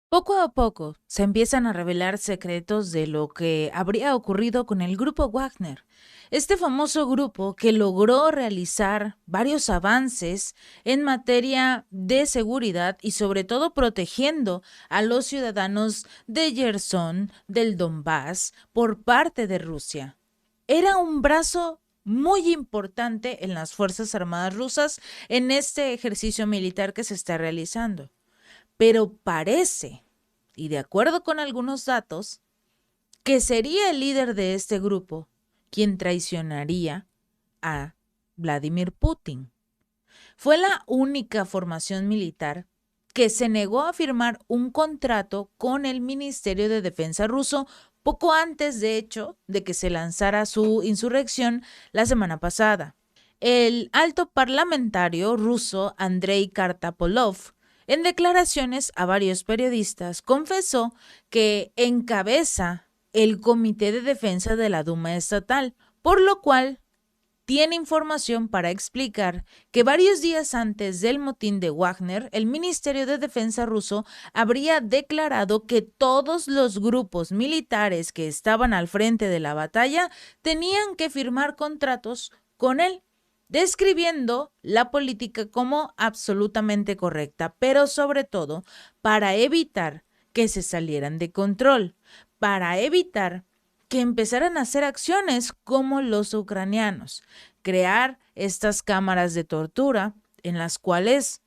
Poco a poco se empiezan a revelar secretos de lo que habría ocurrido con el grupo Wagner, este famoso grupo que logró realizar varios avances en materia de seguridad y sobre todo protegiendo a los ciudadanos de Gerson, del Donbass, por parte de Rusia. Era un brazo muy importante en las Fuerzas Armadas rusas en este ejercicio militar que se está realizando. Pero parece, y de acuerdo con algunos datos, que sería el líder de este grupo quien traicionaría a Vladimir Putin. Fue la única formación militar que se negó a firmar un contrato con el Ministerio de Defensa ruso poco antes, de hecho, de que se lanzara su insurrección la semana pasada. El alto parlamentario ruso Andrei Kartapolov, en declaraciones a varios periodistas, confesó que encabeza el Comité de Defensa de la Duma Estatal, por lo cual tiene información para explicar que varios días antes del motín de Wagner, el Ministerio de Defensa ruso habría declarado que todos los grupos militares que estaban al frente de la batalla tenían que firmar contratos con él, describiendo la política como absolutamente correcta, pero sobre todo para evitar que se salieran de control, para evitar que empezaran a hacer acciones como los ucranianos, crear estas cámaras de tortura en las cuales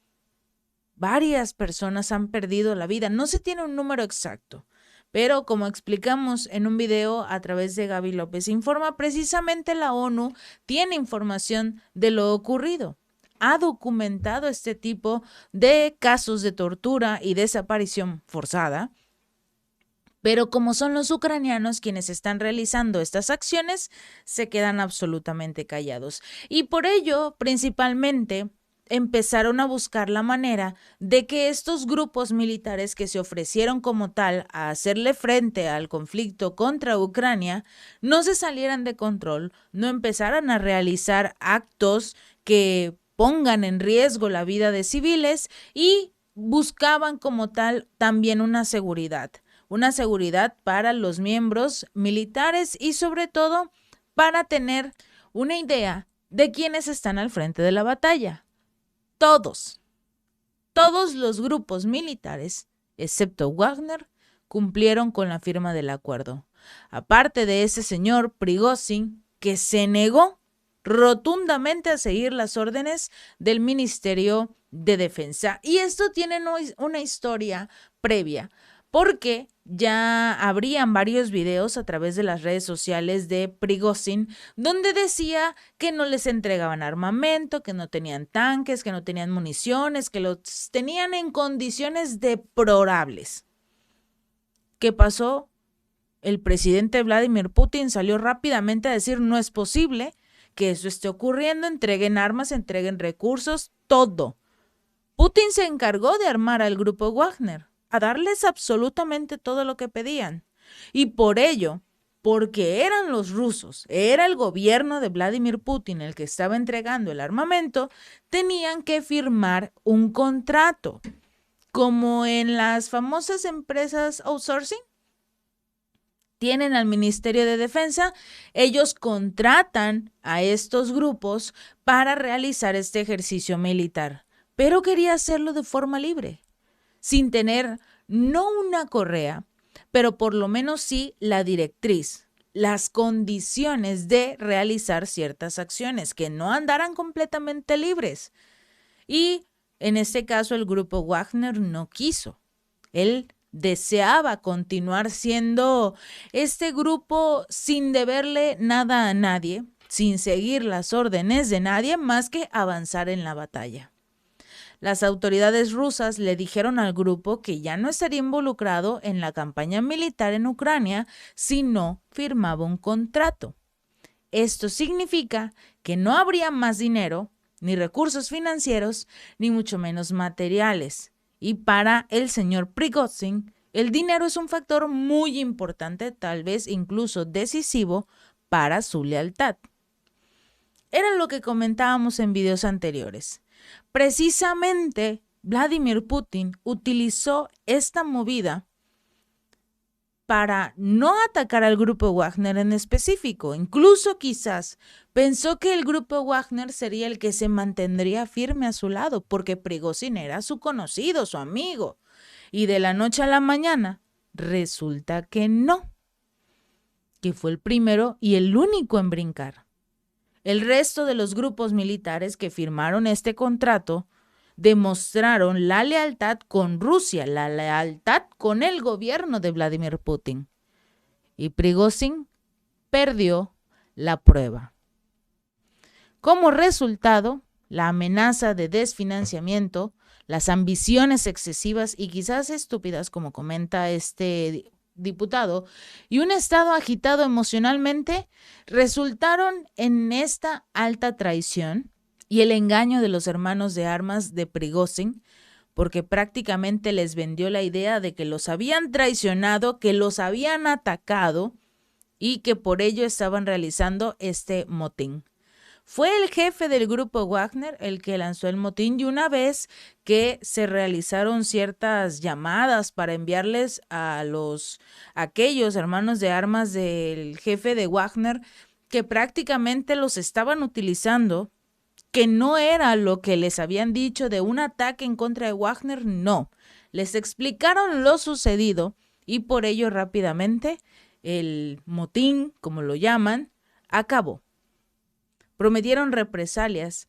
varias personas han perdido la vida. No se tiene un número exacto, pero como explicamos en un video a través de Gaby López Informa, precisamente la ONU tiene información de lo ocurrido. Ha documentado este tipo de casos de tortura y desaparición forzada, pero como son los ucranianos quienes están realizando estas acciones, se quedan absolutamente callados. Y por ello, principalmente, empezaron a buscar la manera de que estos grupos militares que se ofrecieron como tal a hacerle frente al conflicto contra Ucrania no se salieran de control, no empezaran a realizar actos que pongan en riesgo la vida de civiles y buscaban como tal también una seguridad para los miembros militares y sobre todo para tener una idea de quiénes están al frente de la batalla. Todos, todos los grupos militares, excepto Wagner, cumplieron con la firma del acuerdo. Aparte de ese señor Prigozhin, que se negó rotundamente a seguir las órdenes del Ministerio de Defensa. Y esto tiene una historia previa, porque ya habrían varios videos a través de las redes sociales de Prigozhin donde decía que no les entregaban armamento, que no tenían tanques, que no tenían municiones, que los tenían en condiciones deplorables. ¿Qué pasó? El presidente Vladimir Putin salió rápidamente a decir no es posible que eso esté ocurriendo, entreguen armas, entreguen recursos, todo. Putin se encargó de armar al grupo Wagner, a darles absolutamente todo lo que pedían. Y por ello, porque eran los rusos, era el gobierno de Vladimir Putin el que estaba entregando el armamento, tenían que firmar un contrato, como en las famosas empresas outsourcing. Tienen al Ministerio de Defensa, ellos contratan a estos grupos para realizar este ejercicio militar, pero quería hacerlo de forma libre, sin tener no una correa, pero por lo menos sí la directriz, las condiciones de realizar ciertas acciones, que no andaran completamente libres. Y en este caso el grupo Wagner no quiso. Él deseaba continuar siendo este grupo sin deberle nada a nadie, sin seguir las órdenes de nadie más que avanzar en la batalla. Las autoridades rusas le dijeron al grupo que ya no estaría involucrado en la campaña militar en Ucrania si no firmaba un contrato. Esto significa que no habría más dinero, ni recursos financieros, ni mucho menos materiales. Y para el señor Prigozhin, el dinero es un factor muy importante, tal vez incluso decisivo, para su lealtad. Era lo que comentábamos en videos anteriores. Precisamente Vladimir Putin utilizó esta movida para no atacar al grupo Wagner en específico. Incluso quizás pensó que el grupo Wagner sería el que se mantendría firme a su lado, porque Prigozhin era su conocido, su amigo. Y de la noche a la mañana, resulta que no, que fue el primero y el único en brincar. El resto de los grupos militares que firmaron este contrato demostraron la lealtad con Rusia, la lealtad con el gobierno de Vladimir Putin. Y Prigozhin perdió la prueba. Como resultado, la amenaza de desfinanciamiento, las ambiciones excesivas y quizás estúpidas, como comenta este diputado, y un estado agitado emocionalmente resultaron en esta alta traición y el engaño de los hermanos de armas de Prigozhin, porque prácticamente les vendió la idea de que los habían traicionado, que los habían atacado y que por ello estaban realizando este motín. Fue el jefe del grupo Wagner el que lanzó el motín, y una vez que se realizaron ciertas llamadas para enviarles a aquellos hermanos de armas del jefe de Wagner que prácticamente los estaban utilizando, que no era lo que les habían dicho de un ataque en contra de Wagner, no. Les explicaron lo sucedido y por ello rápidamente el motín, como lo llaman, acabó. Prometieron represalias.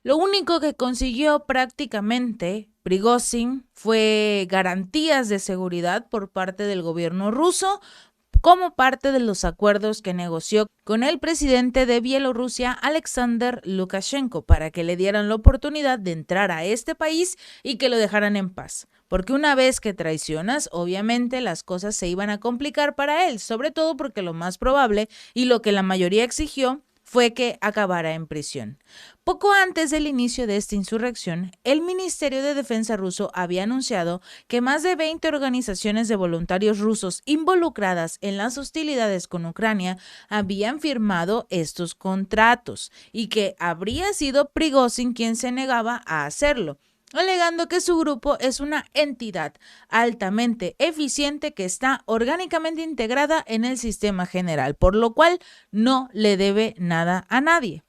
Lo único que consiguió prácticamente Prigozhin fue garantías de seguridad por parte del gobierno ruso, como parte de los acuerdos que negoció con el presidente de Bielorrusia, Alexander Lukashenko, para que le dieran la oportunidad de entrar a este país y que lo dejaran en paz. Porque una vez que traicionas, obviamente las cosas se iban a complicar para él, sobre todo porque lo más probable y lo que la mayoría exigió fue que acabara en prisión. Poco antes del inicio de esta insurrección, el Ministerio de Defensa ruso había anunciado que más de 20 organizaciones de voluntarios rusos involucradas en las hostilidades con Ucrania habían firmado estos contratos y que habría sido Prigozhin quien se negaba a hacerlo, alegando que su grupo es una entidad altamente eficiente que está orgánicamente integrada en el sistema general, por lo cual no le debe nada a nadie.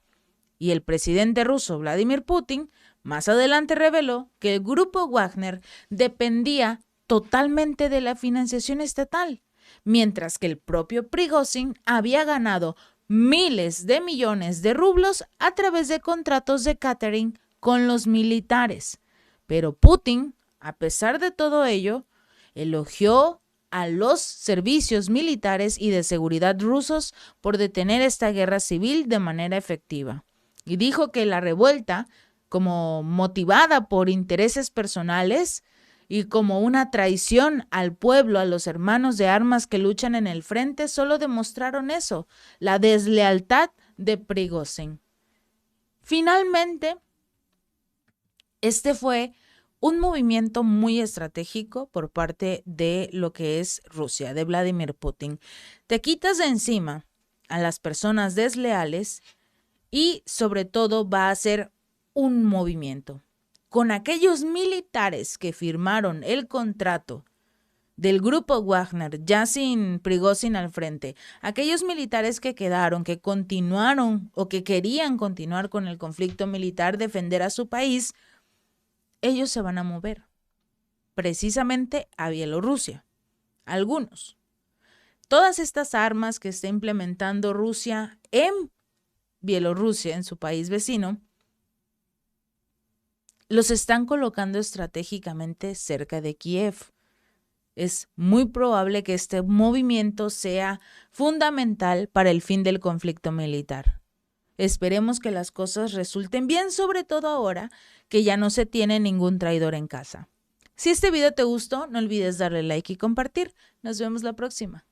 Y el presidente ruso Vladimir Putin más adelante reveló que el grupo Wagner dependía totalmente de la financiación estatal, mientras que el propio Prigozhin había ganado miles de millones de rublos a través de contratos de catering con los militares. Pero Putin, a pesar de todo ello, elogió a los servicios militares y de seguridad rusos por detener esta guerra civil de manera efectiva. Y dijo que la revuelta, como motivada por intereses personales y como una traición al pueblo, a los hermanos de armas que luchan en el frente, solo demostraron eso, la deslealtad de Prigozhin. Finalmente, este fue un movimiento muy estratégico por parte de lo que es Rusia, de Vladimir Putin. Te quitas de encima a las personas desleales y sobre todo va a ser un movimiento. Con aquellos militares que firmaron el contrato del grupo Wagner, ya sin Prigozhin al frente, aquellos militares que quedaron, que continuaron o que querían continuar con el conflicto militar, defender a su país, ellos se van a mover precisamente a Bielorrusia. Algunos. Todas estas armas que está implementando Rusia en Bielorrusia, en su país vecino, los están colocando estratégicamente cerca de Kiev. Es muy probable que este movimiento sea fundamental para el fin del conflicto militar. Esperemos que las cosas resulten bien, sobre todo ahora que ya no se tiene ningún traidor en casa. Si este video te gustó, no olvides darle like y compartir. Nos vemos la próxima.